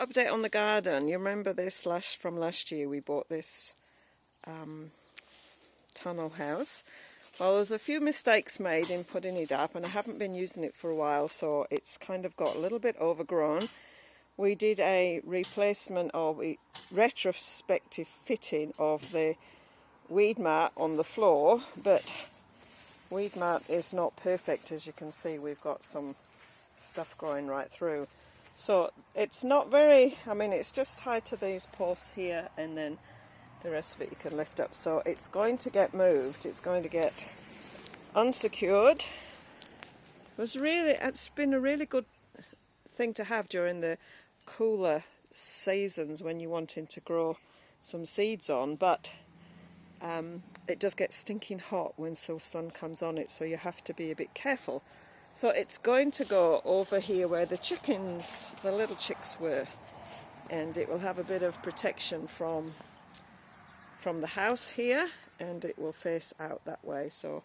update on the garden. You remember this from last year, we bought this tunnel house. Well, there's a few mistakes made in putting it up, and I haven't been using it for a while, so it's kind of got a little bit overgrown. We did a replacement of a retrospective fitting of the weed mat on the floor, but weed mat is not perfect. As you can see, we've got some stuff growing right through. So it's not very, I mean, it's just tied to these posts here, and then the rest of it you can lift up. So it's going to get moved. It's going to get unsecured. It's been a really good thing to have during the cooler seasons when you're wanting to grow some seeds on, but it does get stinking hot when the sun comes on it, so you have to be a bit careful. So it's going to go over here where the chickens, the little chicks were, and it will have a bit of protection from the house here, and it will face out that way, so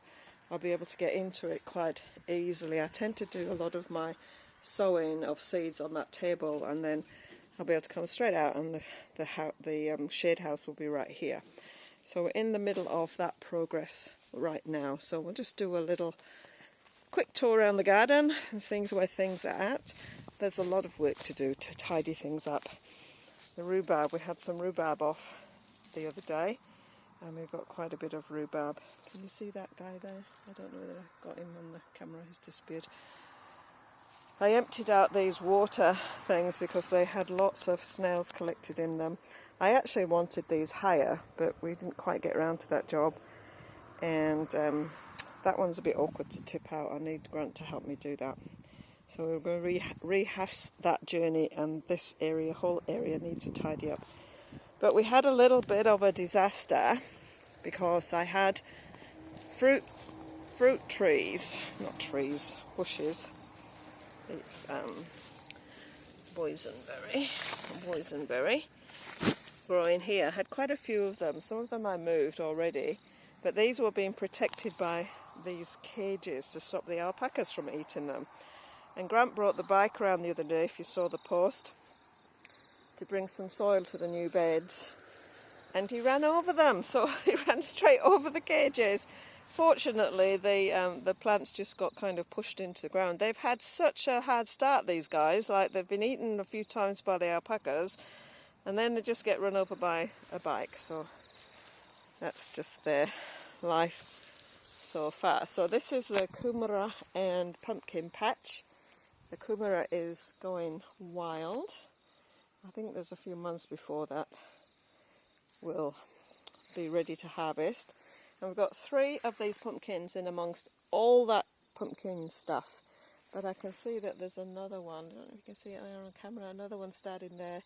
I'll be able to get into it quite easily. I tend to do a lot of my sowing of seeds on that table, and then I'll be able to come straight out, and the shade house will be right here. So we're in the middle of that progress right now, so we'll just do a little quick tour around the garden and things where things are at. There's a lot of work to do to tidy things up. The rhubarb, we had some rhubarb off the other day, and we've got quite a bit of rhubarb. Can you see that guy there? I don't know whether I got him on the camera, he's disappeared. I emptied out these water things because they had lots of snails collected in them. I actually wanted these higher, but we didn't quite get around to that job, and that one's a bit awkward to tip out. I need Grant to help me do that. So we're going to rehash that journey, and this area, whole area, needs to tidy up. But we had a little bit of a disaster because I had fruit trees, not trees, bushes. It's boysenberry growing here. I had quite a few of them. Some of them I moved already, but these were being protected by these cages to stop the alpacas from eating them. And Grant brought the bike around the other day, if you saw the post, to bring some soil to the new beds, and he ran over them. So he ran straight over the cages. Fortunately, the plants just got kind of pushed into the ground. They've had such a hard start, these guys. Like, they've been eaten a few times by the alpacas, and then they just get run over by a bike. So that's just their life so far. So this is the kumara and pumpkin patch. The kumara is going wild. I think there's a few months before that we'll be ready to harvest. And we've got 3 of these pumpkins in amongst all that pumpkin stuff. But I can see that there's another one. I don't know if you can see it there on camera. Another one starting there.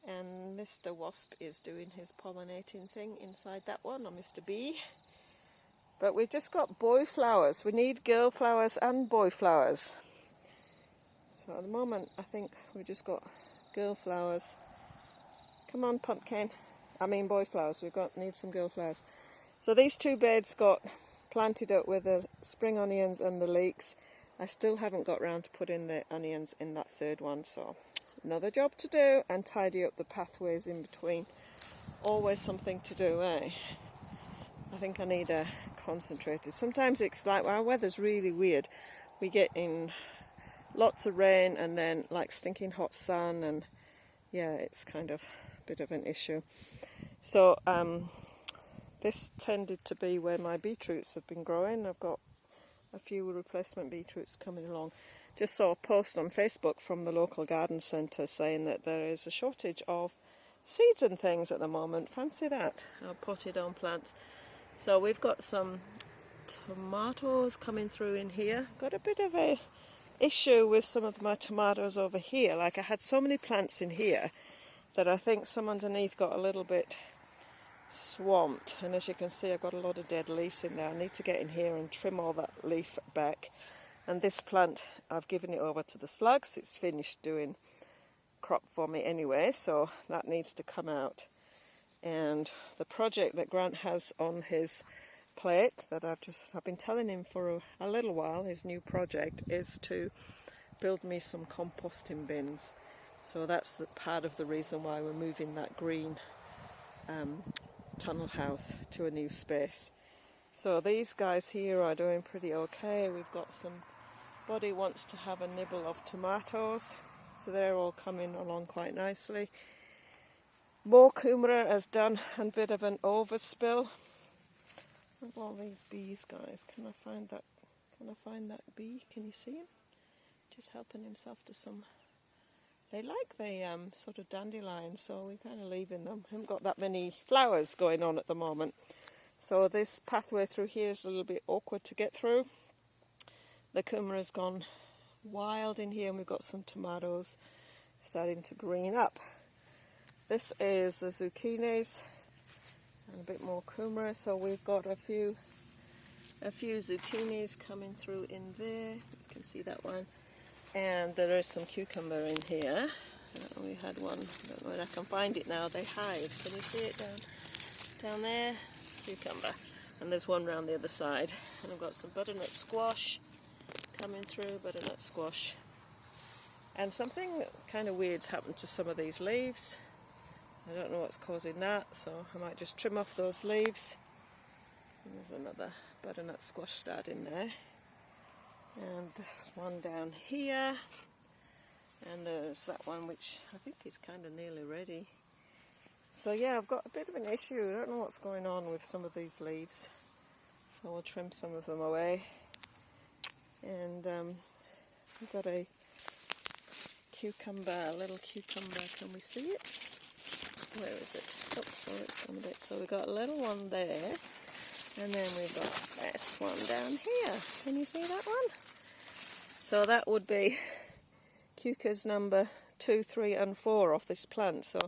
And Mr. Wasp is doing his pollinating thing inside that one, or Mr. Bee. But we've just got boy flowers. We need girl flowers and boy flowers. So at the moment, I think we've just got girl flowers. Come on, pumpkin. Boy flowers. Need some girl flowers. So these 2 beds got planted up with the spring onions and the leeks. I still haven't got round to putting the onions in that 3rd one, so another job to do, and tidy up the pathways in between. Always something to do, eh? I think I need a concentrated. Sometimes it's like, our weather's really weird. We get in lots of rain and then like stinking hot sun, and yeah, it's kind of a bit of an issue. So this tended to be where my beetroots have been growing. I've got a few replacement beetroots coming along. Just saw a post on Facebook from the local garden centre saying that there is a shortage of seeds and things at the moment. Fancy that, our potted on plants. So we've got some tomatoes coming through in here. Got a bit of a issue with some of my tomatoes over here. Like, I had so many plants in here that I think some underneath got a little bit swamped, and as you can see, I've got a lot of dead leaves in there. I need to get in here and trim all that leaf back. And this plant, I've given it over to the slugs. It's finished doing crop for me anyway, so that needs to come out. And the project that Grant has on his plate that I've been telling him for a little while, his new project, is to build me some composting bins. So that's the part of the reason why we're moving that green tunnel house to a new space. So these guys here are doing pretty okay. We've got somebody wants to have a nibble of tomatoes, so they're all coming along quite nicely. More kumara has done a bit of an overspill. Look at all these bees, guys. Can I find that bee? Can you see him? Just helping himself to some. They like the sort of dandelions, so we're kind of leaving them. Haven't got that many flowers going on at the moment. So this pathway through here is a little bit awkward to get through. The kumara's gone wild in here, and we've got some tomatoes starting to green up. This is the zucchinis and a bit more kumara, so we've got a few zucchinis coming through in there. You can see that one. And there is some cucumber in here. We had one, I don't know where I can find it now. They hide. Can you see it down there? Cucumber. And there's one round the other side. And I've got some butternut squash coming through, butternut squash. And something kind of weird's happened to some of these leaves. I don't know what's causing that, so I might just trim off those leaves. And there's another butternut squash starting there. And this one down here. And there's that one which I think is kind of nearly ready. So yeah, I've got a bit of an issue. I don't know what's going on with some of these leaves. So we'll trim some of them away. And we've got a cucumber, a little cucumber. Can we see it? Where is it? Oh, sorry, it's gone a bit. So we've got a little one there. And then we've got this one down here. Can you see that one? So that would be cucas number 2, 3 and 4 off this plant. So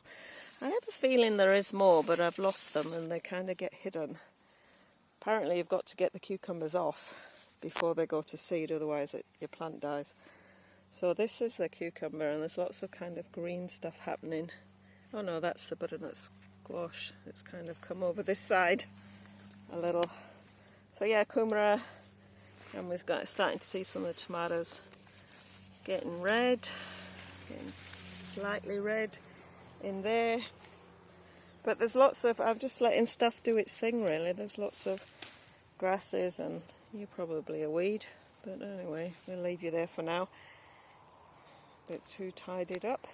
I have a feeling there is more, but I've lost them and they kind of get hidden. Apparently you've got to get the cucumbers off before they go to seed, otherwise your plant dies. So this is the cucumber, and there's lots of kind of green stuff happening. Oh no, that's the butternut squash. It's kind of come over this side a little. So yeah, kumara, and we've got starting to see some of the tomatoes getting red, getting slightly red in there. But there's lots of, I'm just letting stuff do its thing really. There's lots of grasses, and you're probably a weed, but anyway, we'll leave you there for now. A bit too tidied up.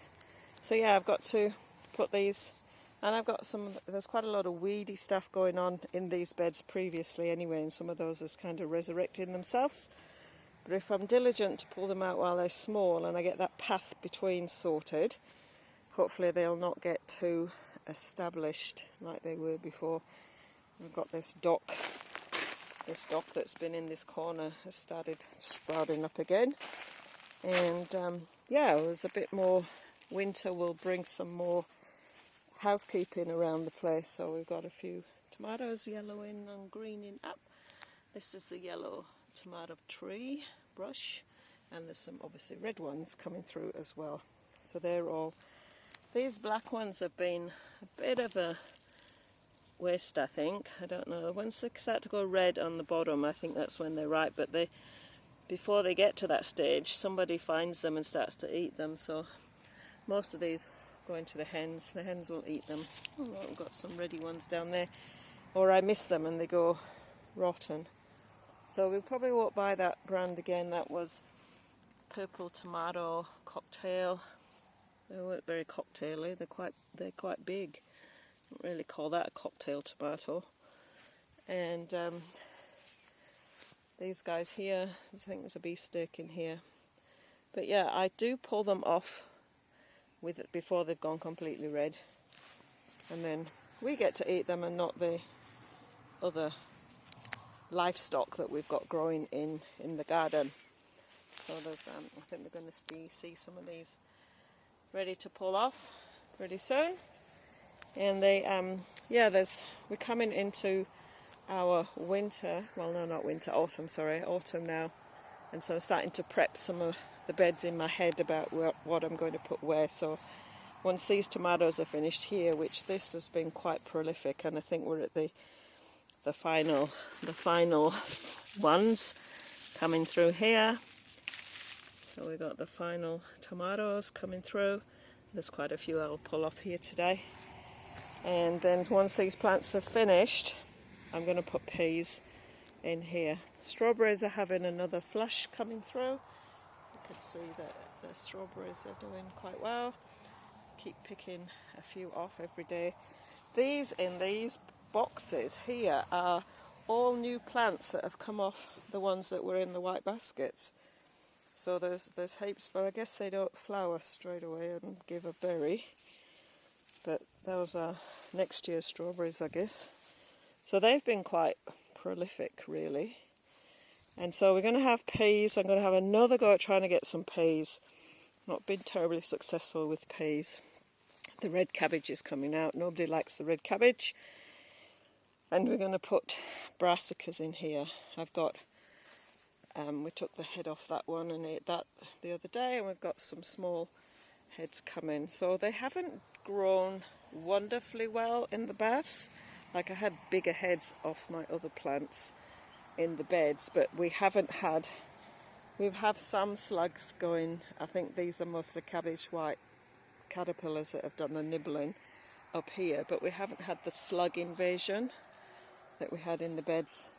So yeah, I've got to put these, and I've got there's quite a lot of weedy stuff going on in these beds previously anyway, and some of those is kind of resurrecting themselves. But if I'm diligent to pull them out while they're small and I get that path between sorted, hopefully they'll not get too established like they were before. I've got this dock that's been in this corner has started sprouting up again. And yeah, there's a bit more, winter will bring some more housekeeping around the place. So we've got a few tomatoes yellowing and greening up. This is the yellow tomato tree brush, and there's some obviously red ones coming through as well. So they're all, these black ones have been a bit of a waste, I think. I don't know, once they start to go red on the bottom, I think that's when they're ripe, but before they get to that stage, somebody finds them and starts to eat them. So most of these go into the hens will eat them. Oh, I've got some ready ones down there, or I miss them and they go rotten. So we probably won't buy that brand again. That was purple tomato cocktail. They weren't very cocktaily. They're quite big. I don't really call that a cocktail tomato. And these guys here, I think there's a beefsteak in here. But yeah, I do pull them off with it before they've gone completely red. And then we get to eat them and not the other livestock that we've got growing in the garden. So there's, I think we're going to see some of these ready to pull off pretty soon. And they, yeah, we're coming into our winter, well no, not winter, autumn, sorry, autumn now. And so I'm starting to prep some of the beds in my head about what I'm going to put where. So once these tomatoes are finished here, which this has been quite prolific, and I think we're at the final ones coming through here. So we got the final tomatoes coming through. There's quite a few I'll pull off here today. And then once these plants are finished, I'm going to put peas in here. Strawberries are having another flush coming through. You can see that the strawberries are doing quite well. Keep picking a few off every day. These in these boxes here are all new plants that have come off the ones that were in the white baskets. So there's heaps, but I guess they don't flower straight away and give a berry. But those are next year's strawberries, I guess. So they've been quite prolific, really. And so we're going to have peas. I'm going to have another go at trying to get some peas. Not been terribly successful with peas. The red cabbage is coming out. Nobody likes the red cabbage. And we're going to put brassicas in here. I've got, we took the head off that one and ate that the other day, and we've got some small heads coming. So they haven't grown wonderfully well in the baths. Like, I had bigger heads off my other plants in the beds, but we've had some slugs going. I think these are mostly cabbage white caterpillars that have done the nibbling up here, but we haven't had the slug invasion that we had in the beds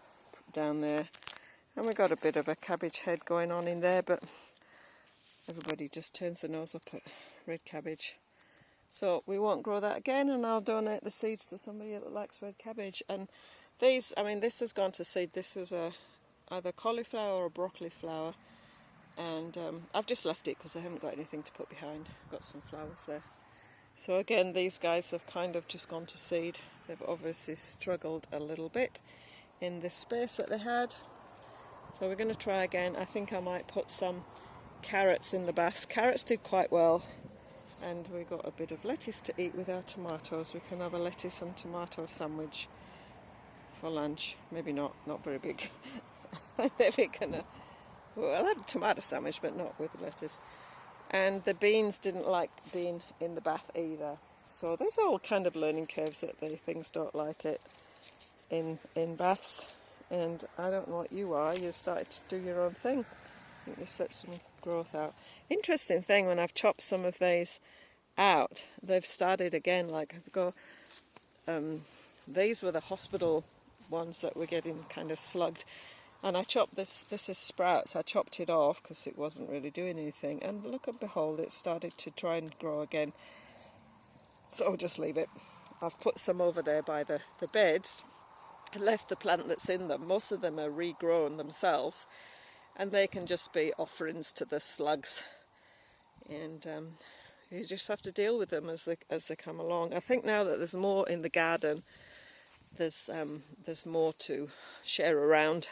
down there. And we got a bit of a cabbage head going on in there, but everybody just turns their nose up at red cabbage. So we won't grow that again, and I'll donate the seeds to somebody that likes red cabbage. And these, I mean, this has gone to seed. This was either cauliflower or broccoli flower, and I've just left it because I haven't got anything to put behind. I've got some flowers there. So again, these guys have kind of just gone to seed. They've obviously struggled a little bit in this space that they had. So we're going to try again. I think I might put some carrots in the baths. Carrots did quite well. And we got a bit of lettuce to eat with our tomatoes. We can have a lettuce and tomato sandwich for lunch. Maybe not very big. Maybe well, I'll have a tomato sandwich, but not with lettuce. And the beans didn't like being in the bath either. So there's all kind of learning curves that the things don't like it in baths. And I don't know what you are. You started to do your own thing. I think you set some growth out. Interesting thing, when I've chopped some of these out, they've started again. Like, these were the hospital ones that were getting kind of slugged, and I chopped this is sprouts. I chopped it off because it wasn't really doing anything, and look and behold, it started to try and grow again. So I'll just leave it. I've put some over there by the beds and left the plant that's in them. Most of them are regrown themselves, and they can just be offerings to the slugs, and you just have to deal with them as they come along. I think now that there's more in the garden, there's more to share around,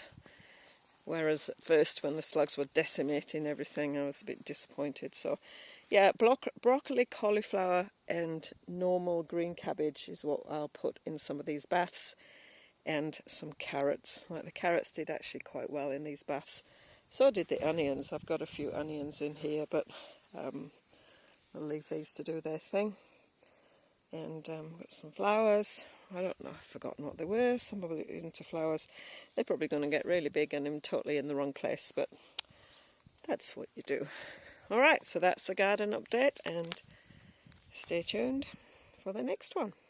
whereas at first, when the slugs were decimating everything, I was a bit disappointed. So yeah, broccoli, cauliflower and normal green cabbage is what I'll put in some of these baths, and some carrots. Like, the carrots did actually quite well in these baths. So did the onions. I've got a few onions in here, but I'll leave these to do their thing. And got some flowers. I don't know, I've forgotten what they were. Somebody into flowers. They're probably going to get really big and I'm totally in the wrong place, but that's what you do. Alright, so that's the garden update, and stay tuned for the next one.